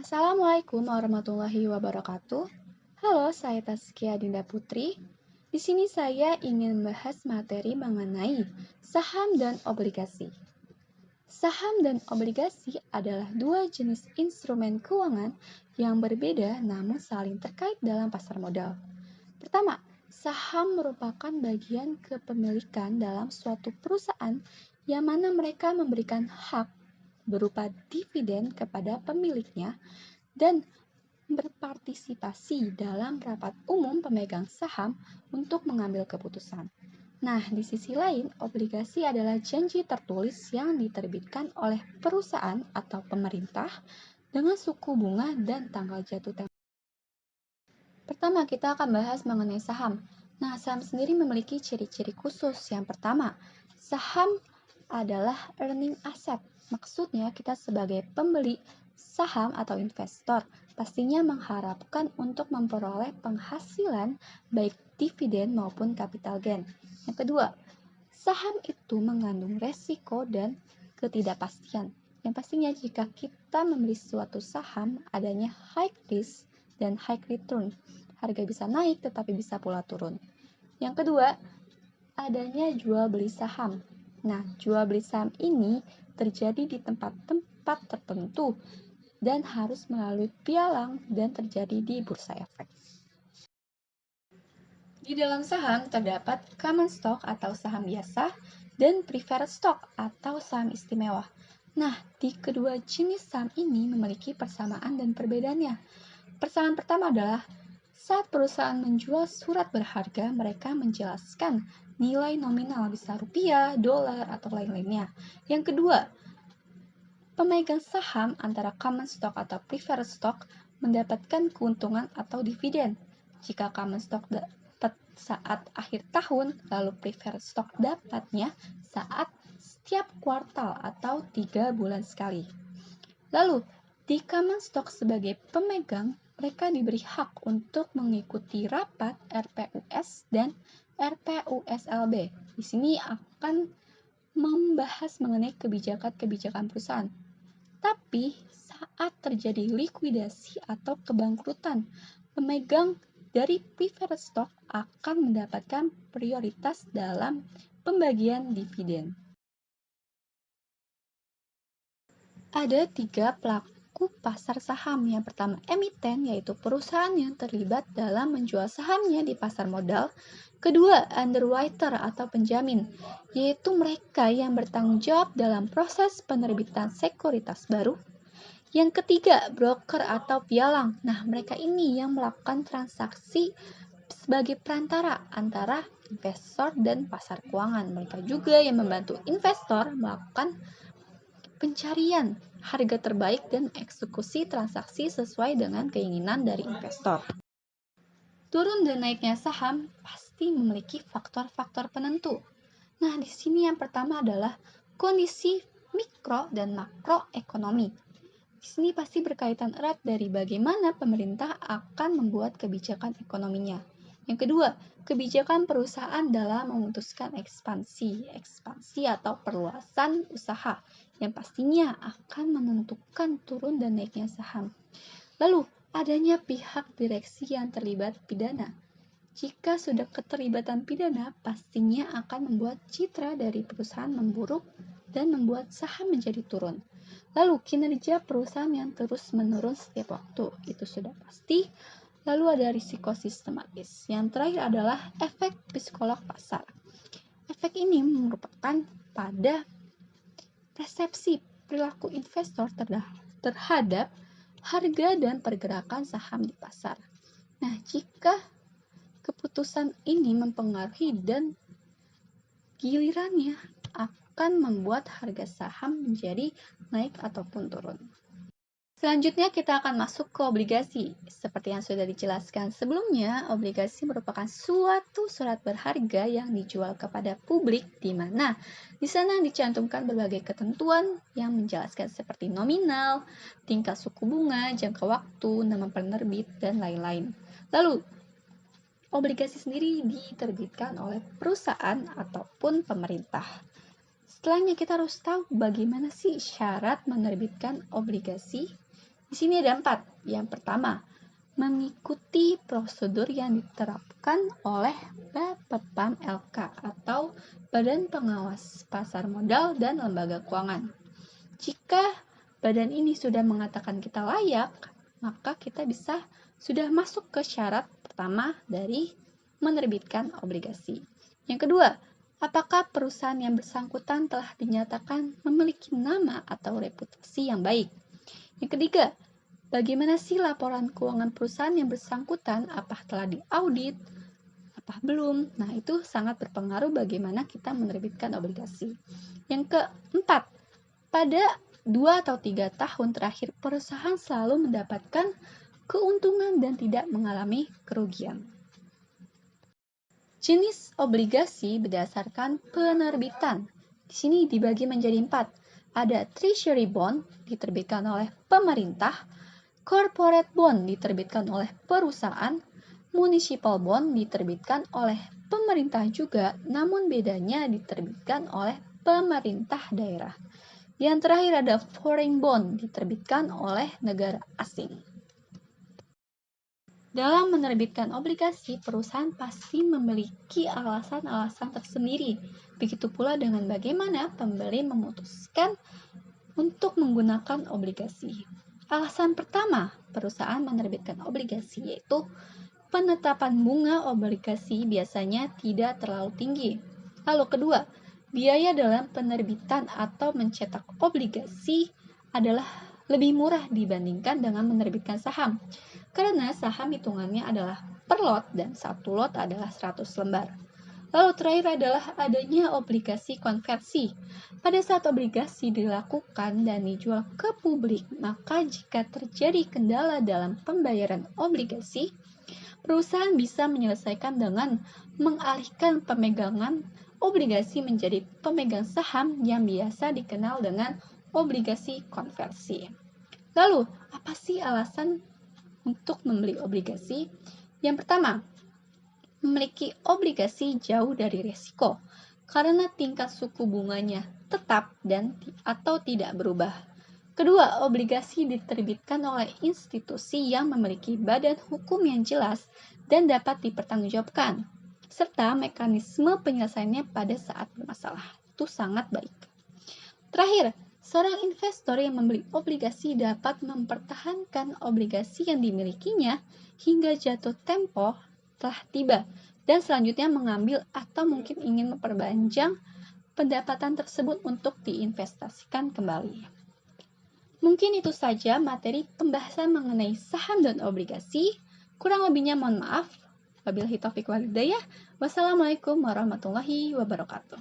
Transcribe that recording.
Assalamualaikum warahmatullahi wabarakatuh. Halo, saya Taskia Dinda Putri. Di sini saya ingin membahas materi mengenai saham dan obligasi. Saham dan obligasi adalah dua jenis instrumen keuangan yang berbeda namun saling terkait dalam pasar modal. Pertama, saham merupakan bagian kepemilikan dalam suatu perusahaan yang mana mereka memberikan hak berupa dividen kepada pemiliknya dan berpartisipasi dalam rapat umum pemegang saham untuk mengambil keputusan. Nah, di sisi lain, obligasi adalah janji tertulis yang diterbitkan oleh perusahaan atau pemerintah dengan suku bunga dan tanggal jatuh tempo. Pertama, kita akan bahas mengenai saham. Nah, saham sendiri memiliki ciri-ciri khusus. Yang pertama, saham adalah earning asset. Maksudnya, kita sebagai pembeli saham atau investor pastinya mengharapkan untuk memperoleh penghasilan baik dividen maupun capital gain. Yang kedua, saham itu mengandung resiko dan ketidakpastian. Yang pastinya jika kita membeli suatu saham adanya high risk dan high return. Harga bisa naik tetapi bisa pula turun. Yang kedua, adanya jual beli saham. Nah, jual beli saham ini terjadi di tempat-tempat tertentu dan harus melalui pialang dan terjadi di bursa efek. Di dalam saham terdapat common stock atau saham biasa dan preferred stock atau saham istimewa. Nah, di kedua jenis saham ini memiliki persamaan dan perbedaannya. Persamaan pertama adalah saat perusahaan menjual surat berharga, mereka menjelaskan nilai nominal bisa rupiah, dolar, atau lain-lainnya. Yang kedua, pemegang saham antara common stock atau preferred stock mendapatkan keuntungan atau dividen. Jika common stock dapat saat akhir tahun, lalu preferred stock dapatnya saat setiap kuartal atau 3 bulan sekali. Lalu, di common stock sebagai pemegang, mereka diberi hak untuk mengikuti rapat RPUS dan RPUSLB. Di sini akan membahas mengenai kebijakan-kebijakan perusahaan. Tapi saat terjadi likuidasi atau kebangkrutan, pemegang dari preferred stock akan mendapatkan prioritas dalam pembagian dividen. Ada 3 pelaku pasar saham. Yang pertama emiten, yaitu perusahaan yang terlibat dalam menjual sahamnya di pasar modal. Kedua, underwriter atau penjamin, yaitu mereka yang bertanggung jawab dalam proses penerbitan sekuritas baru. Yang ketiga, broker atau pialang. Nah, mereka ini yang melakukan transaksi sebagai perantara antara investor dan pasar keuangan. Mereka juga yang membantu investor melakukan pencarian harga terbaik dan eksekusi transaksi sesuai dengan keinginan dari investor. Turun dan naiknya saham pasti memiliki faktor-faktor penentu. Nah, di sini yang pertama adalah kondisi mikro dan makroekonomi. Di sini pasti berkaitan erat dari bagaimana pemerintah akan membuat kebijakan ekonominya. Yang kedua, kebijakan perusahaan dalam memutuskan ekspansi atau perluasan usaha yang pastinya akan menentukan turun dan naiknya saham. Lalu, adanya pihak direksi yang terlibat pidana. Jika sudah keterlibatan pidana, pastinya akan membuat citra dari perusahaan memburuk dan membuat saham menjadi turun. Lalu, kinerja perusahaan yang terus menurun setiap waktu, itu sudah pasti. Lalu ada risiko sistematis. Yang terakhir adalah efek psikolog pasar. Efek ini merupakan pada persepsi perilaku investor terhadap harga dan pergerakan saham di pasar. Nah, jika keputusan ini mempengaruhi dan gilirannya akan membuat harga saham menjadi naik ataupun turun. Selanjutnya kita akan masuk ke obligasi. Seperti yang sudah dijelaskan sebelumnya, obligasi merupakan suatu surat berharga yang dijual kepada publik di mana di sana dicantumkan berbagai ketentuan yang menjelaskan seperti nominal, tingkat suku bunga, jangka waktu, nama penerbit, dan lain-lain. Lalu, obligasi sendiri diterbitkan oleh perusahaan ataupun pemerintah. Setelahnya kita harus tahu bagaimana sih syarat menerbitkan obligasi. Di sini ada 4. Yang pertama, mengikuti prosedur yang diterapkan oleh BPPAM LK atau Badan Pengawas Pasar Modal dan Lembaga Keuangan. Jika badan ini sudah mengatakan kita layak, maka kita sudah masuk ke syarat pertama dari menerbitkan obligasi. Yang kedua, apakah perusahaan yang bersangkutan telah dinyatakan memiliki nama atau reputasi yang baik? Yang ketiga, bagaimana sih laporan keuangan perusahaan yang bersangkutan? Apa telah diaudit? Apa belum? Nah, itu sangat berpengaruh bagaimana kita menerbitkan obligasi. Yang keempat, pada 2 atau 3 tahun terakhir perusahaan selalu mendapatkan keuntungan dan tidak mengalami kerugian. Jenis obligasi berdasarkan penerbitan. Di sini dibagi menjadi 4. Ada treasury bond diterbitkan oleh pemerintah, corporate bond diterbitkan oleh perusahaan, municipal bond diterbitkan oleh pemerintah juga, namun bedanya diterbitkan oleh pemerintah daerah. Yang terakhir ada foreign bond diterbitkan oleh negara asing. Dalam menerbitkan obligasi, perusahaan pasti memiliki alasan-alasan tersendiri. Begitu pula dengan bagaimana pembeli memutuskan untuk menggunakan obligasi. Alasan pertama, perusahaan menerbitkan obligasi yaitu penetapan bunga obligasi biasanya tidak terlalu tinggi. Lalu kedua, biaya dalam penerbitan atau mencetak obligasi adalah lebih murah dibandingkan dengan menerbitkan saham. Karena saham hitungannya adalah per lot dan satu lot adalah 100 lembar. Lalu terakhir adalah adanya obligasi konversi. Pada saat obligasi dilakukan dan dijual ke publik, maka jika terjadi kendala dalam pembayaran obligasi, perusahaan bisa menyelesaikan dengan mengalihkan pemegangan obligasi menjadi pemegang saham yang biasa dikenal dengan obligasi konversi. Lalu, apa sih alasan untuk membeli obligasi? Yang pertama, memiliki obligasi jauh dari risiko karena tingkat suku bunganya tetap dan atau tidak berubah. Kedua, obligasi diterbitkan oleh institusi yang memiliki badan hukum yang jelas dan dapat dipertanggungjawabkan, serta mekanisme penyelesaiannya pada saat bermasalah. Itu sangat baik. Terakhir, seorang investor yang membeli obligasi dapat mempertahankan obligasi yang dimilikinya hingga jatuh tempo telah tiba dan selanjutnya mengambil atau mungkin ingin memperpanjang pendapatan tersebut untuk diinvestasikan kembali. Mungkin itu saja materi pembahasan mengenai saham dan obligasi. Kurang lebihnya mohon maaf. Wabillahi taufiq wal hidayah. Wassalamualaikum warahmatullahi wabarakatuh.